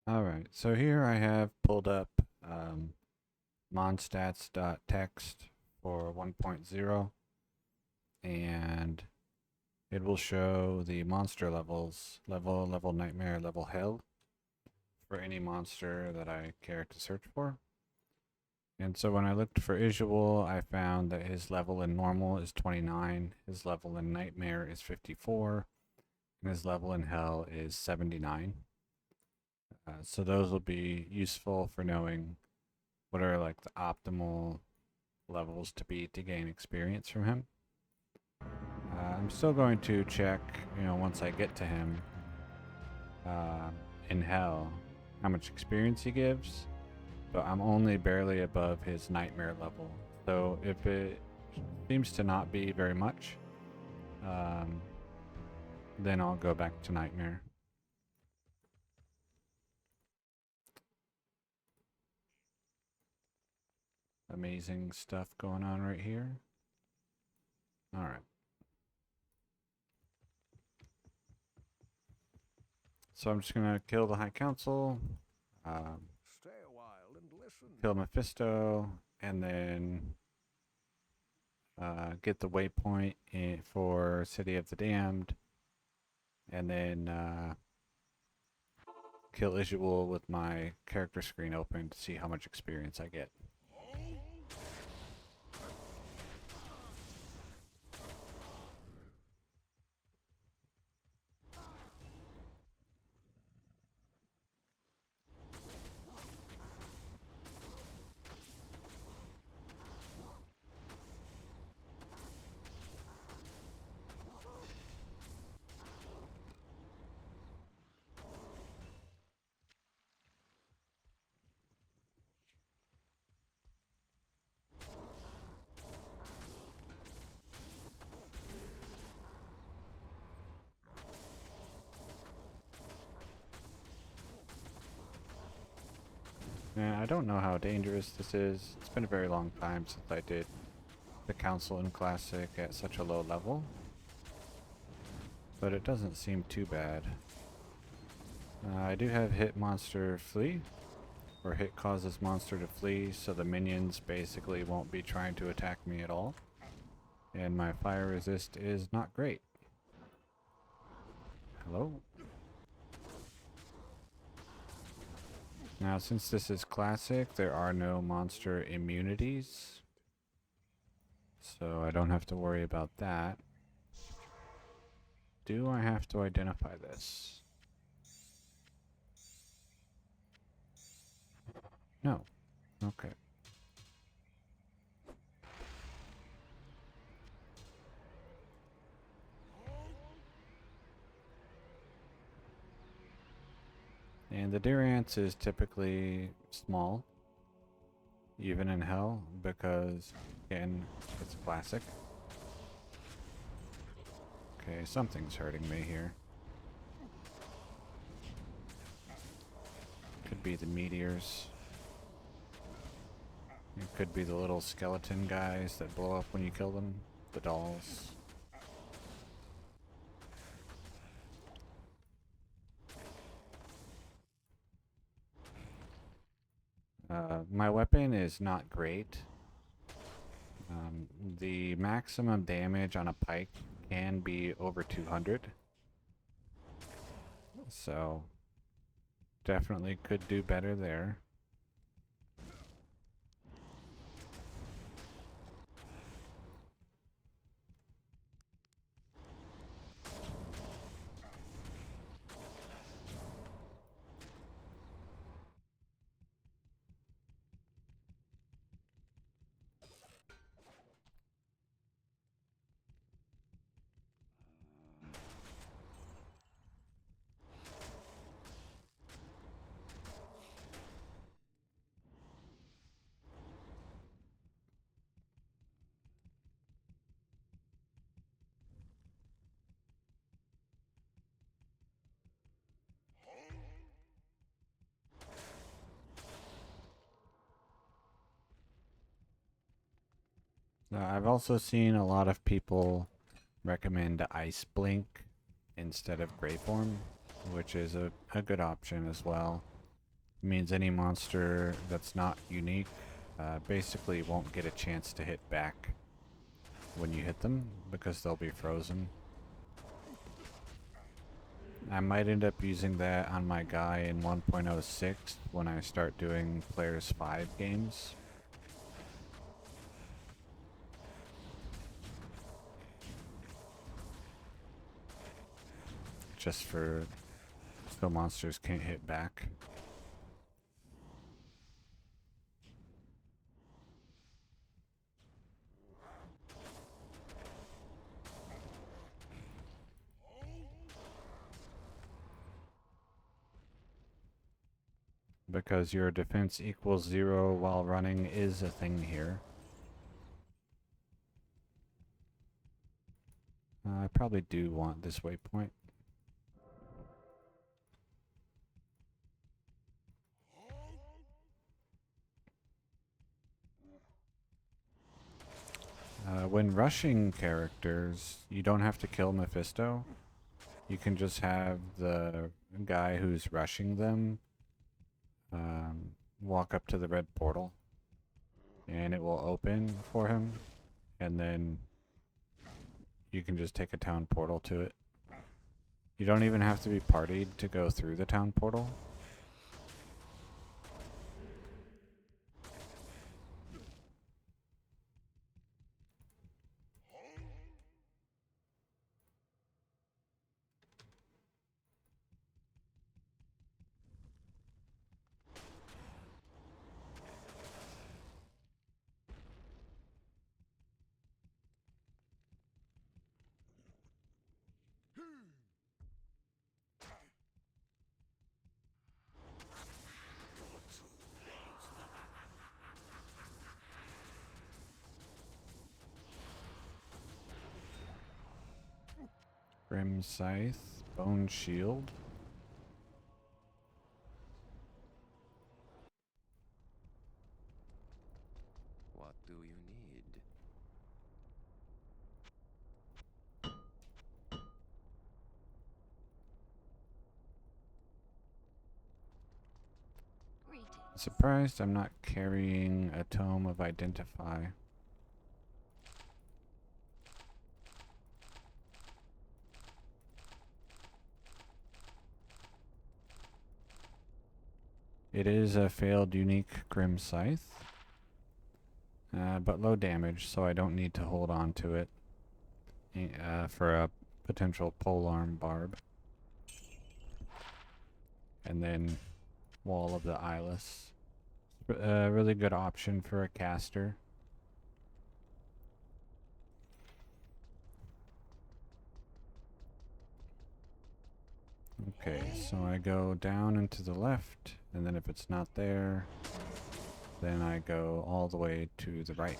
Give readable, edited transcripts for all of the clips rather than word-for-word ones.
Alright, so here I have pulled up monstats.txt for 1.0, and it will show the monster levels, level nightmare, level hell, for any monster that I care to search for. And so when I looked for Izual, I found that his level in normal is 29, his level in nightmare is 54, and his level in hell is 79. So those will be useful for knowing what are like the optimal levels to be to gain experience from him. I'm still going to check, once I get to him uh, in hell, how much experience he gives, but I'm only barely above his nightmare level. So if it seems to not be very much, um, then I'll go back to nightmare. Amazing stuff going on right here. All right. So I'm just gonna kill the High Council, Stay a while and listen. kill Mephisto, and then get the waypoint for City of the Damned, and then kill Izual with my character screen open to see how much experience I get. And I don't know how dangerous this is. It's been a very long time since I did the Council in Classic at such a low level, but it doesn't seem too bad. I do have hit monster flee, or hit causes monster to flee, so the minions basically won't be trying to attack me at all. And my fire resist is not great. Hello? Now, since this is classic, there are no monster immunities, so I don't have to worry about that. Do I have to identify this? No. Okay. And the deer ants is typically small, even in hell, because, again, it's classic. Okay, something's hurting me here. Could be the meteors. It could be the little skeleton guys that blow up when you kill them. The dolls. My weapon is not great. The maximum damage on a pike can be over 200. So, definitely could do better there. I've also seen a lot of people recommend Ice Blink instead of Grey Form, which is a good option as well. means any monster that's not unique basically won't get a chance to hit back when you hit them because they'll be frozen. I might end up using that on my guy in 1.06 when I start doing Players 5 games. Just for so monsters can't hit back. Because your defense equals 0 while running is a thing here. I probably do want this waypoint. When rushing characters, you don't have to kill Mephisto. You can just have the guy who's rushing them walk up to the red portal, and it will open for him, and then you can just take a town portal to it. You don't even have to be partied to go through the town portal. Grim Scythe, Bone Shield. What do you need? Surprised I'm not carrying a Tome of Identify. It is a failed unique Grim Scythe, but low damage, so I don't need to hold on to it for a potential polearm barb. And then Wall of the Eyeless. A really good option for a caster. Okay, so I go down and to the left, and then if it's not there, then I go all the way to the right.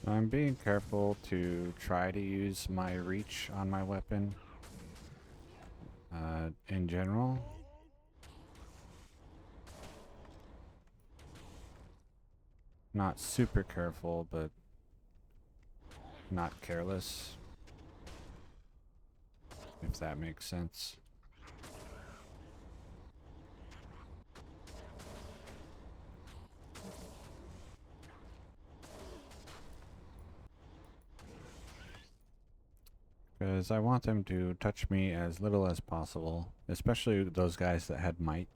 I'm being careful to try to use my reach on my weapon in general. Not super careful, but not careless, if that makes sense. Because I want them to touch me as little as possible, especially those guys that had might.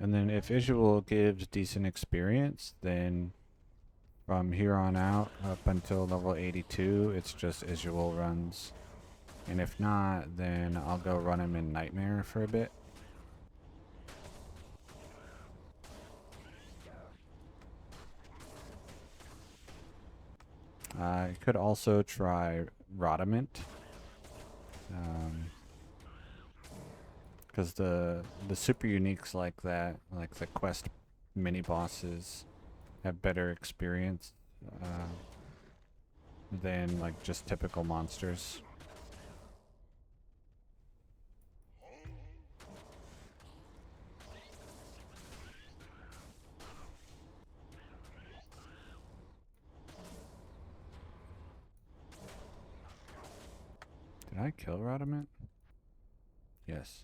And then if Izual gives decent experience, then from here on out up until level 82, it's just Izual runs. And if not, then I'll go run him in Nightmare for a bit. I could also try Rodament. Because the super uniques like that, like the quest mini bosses, have better experience than like just typical monsters. Did I kill Rodament? Yes.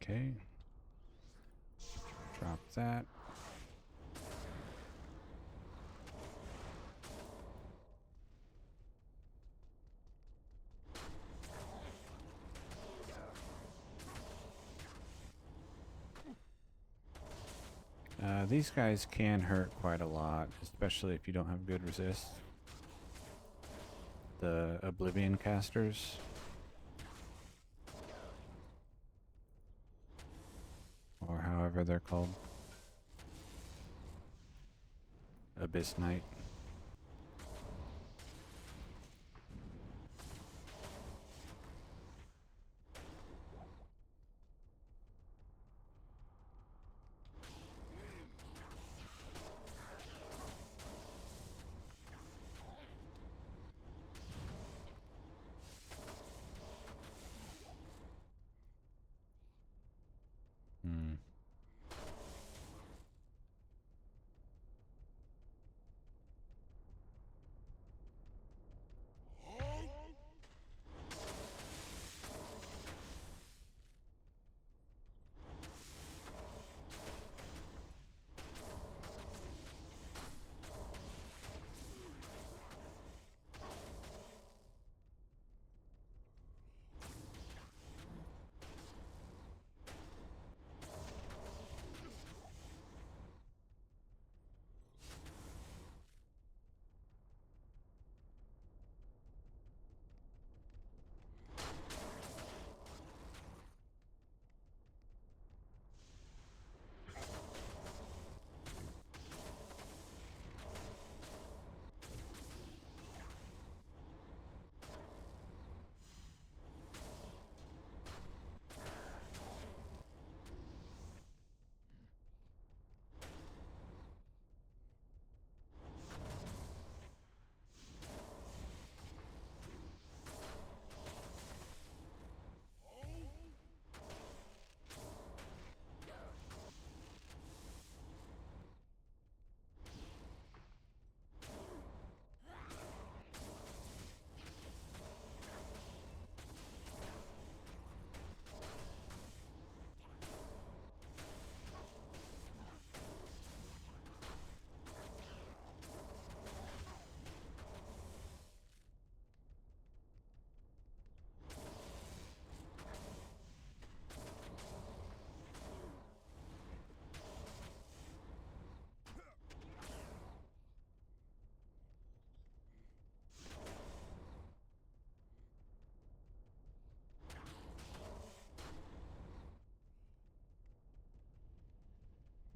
Okay. Drop that. These guys can hurt quite a lot, especially if you don't have good resist. The Oblivion casters. Or however they're called. Abyss Knight. Hmm.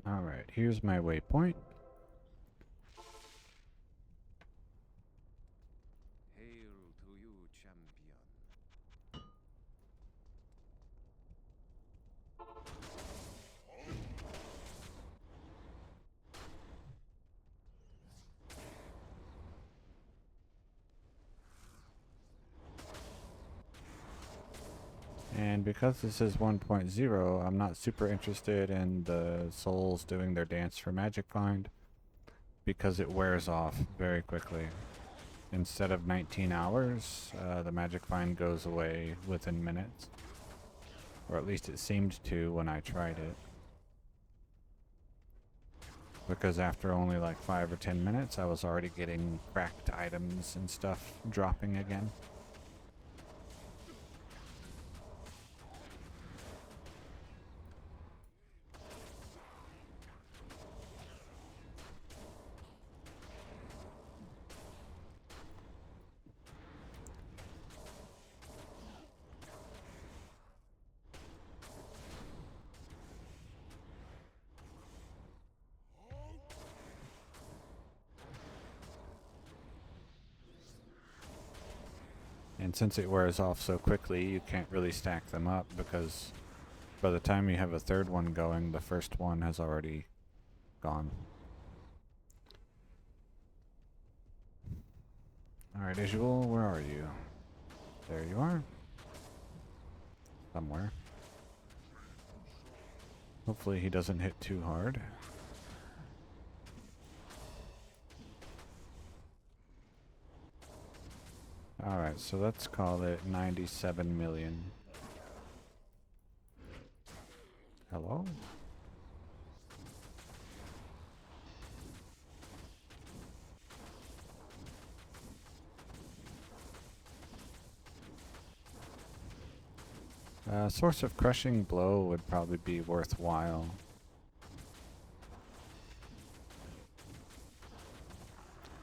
Alright, here's my waypoint. Hail to you, champion. And because this is 1.0, I'm not super interested in the souls doing their dance for Magic Find because it wears off very quickly. Instead of 19 hours, the Magic Find goes away within minutes. Or at least it seemed to when I tried it. Because after only like 5 or 10 minutes, I was already getting cracked items and stuff dropping again. And since it wears off so quickly, you can't really stack them up because by the time you have a third one going, the first one has already gone. Alright, Izual, where are you? There you are. Somewhere. Hopefully he doesn't hit too hard. Alright, so let's call it 97 million. Hello? Source of Crushing Blow would probably be worthwhile.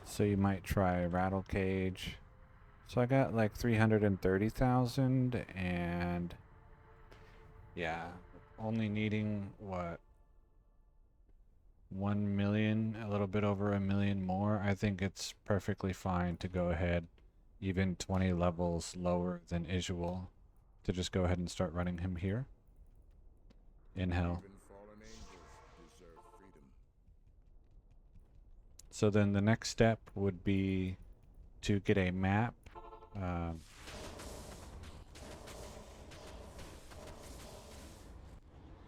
So you might try Rattle Cage. So I got like 330,000 and yeah, only needing what, 1 million, a little bit over 1 million more. I think it's perfectly fine to go ahead even 20 levels lower than Izual to just go ahead and start running him here in Hell. Even fallen angels deserve freedom. So then the next step would be to get a map.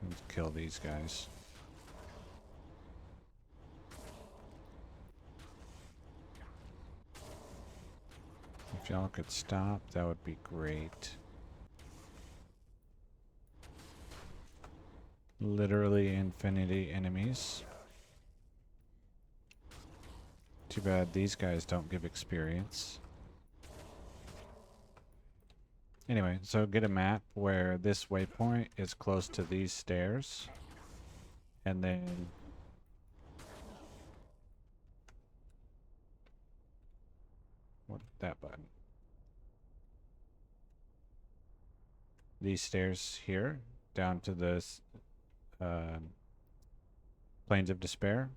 Let's kill these guys. If y'all could stop, that would be great. Literally infinity enemies. Too bad these guys don't give experience. Anyway, so get a map where this waypoint is close to these stairs. And then what, that button? These stairs here down to the Plains of Despair.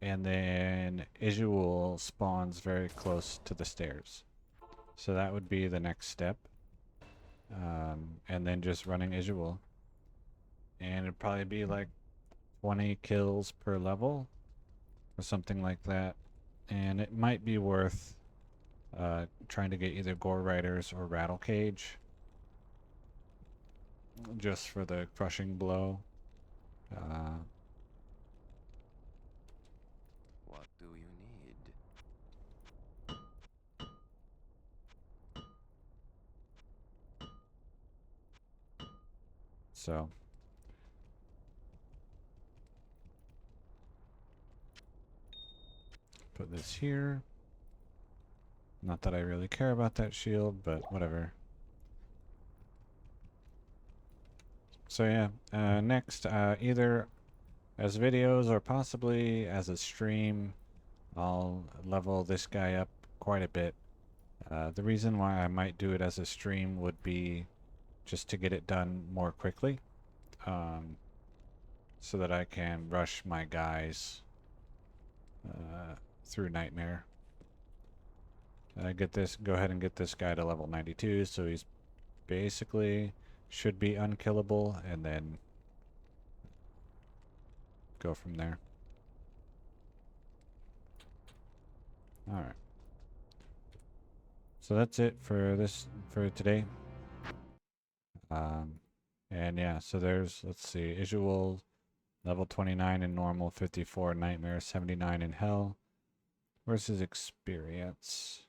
And then Izual spawns very close to the stairs. So that would be the next step. And then just running Izual. And it'd probably be like 20 kills per level or something like that. And it might be worth trying to get either Gore Riders or Rattle Cage just for the crushing blow. What do you need? So put this here. Not that I really care about that shield, but whatever. So yeah, next, either as videos or possibly as a stream, I'll level this guy up quite a bit. The reason why I might do it as a stream would be just to get it done more quickly, so that I can rush my guys through Nightmare. Go ahead and get this guy to level 92, so he's basically should be unkillable, and then go from there. Alright. So that's it for today. And yeah, so there's, let's see, Izual, level 29 in normal, 54 nightmare, 79 in hell. Where's his experience?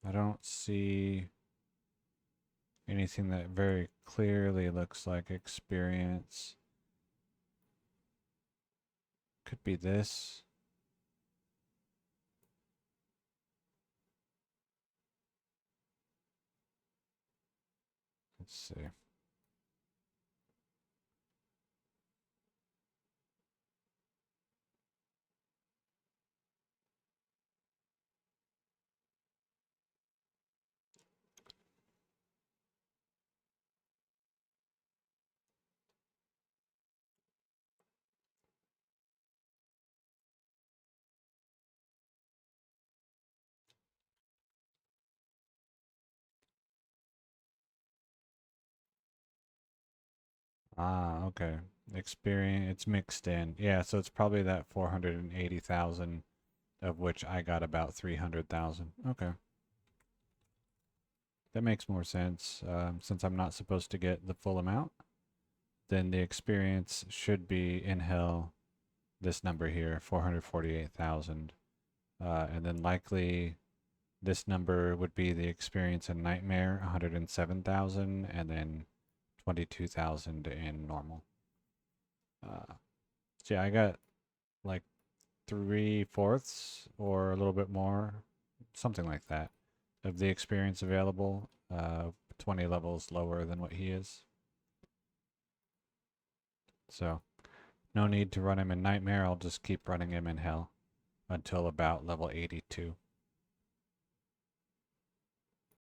I don't see anything that very clearly looks like experience. Could be this. Let's see. Ah, okay. Experience, it's mixed in. Yeah, so it's probably that 480,000, of which I got about 300,000. Okay. That makes more sense. Since I'm not supposed to get the full amount, then the experience should be in hell, this number here, 448,000. And then likely this number would be the experience in nightmare, 107,000, and then 22,000 in normal. So yeah, I got like 3/4 or a little bit more, something like that, of the experience available. 20 levels lower than what he is. So no need to run him in nightmare. I'll just keep running him in hell until about level 82.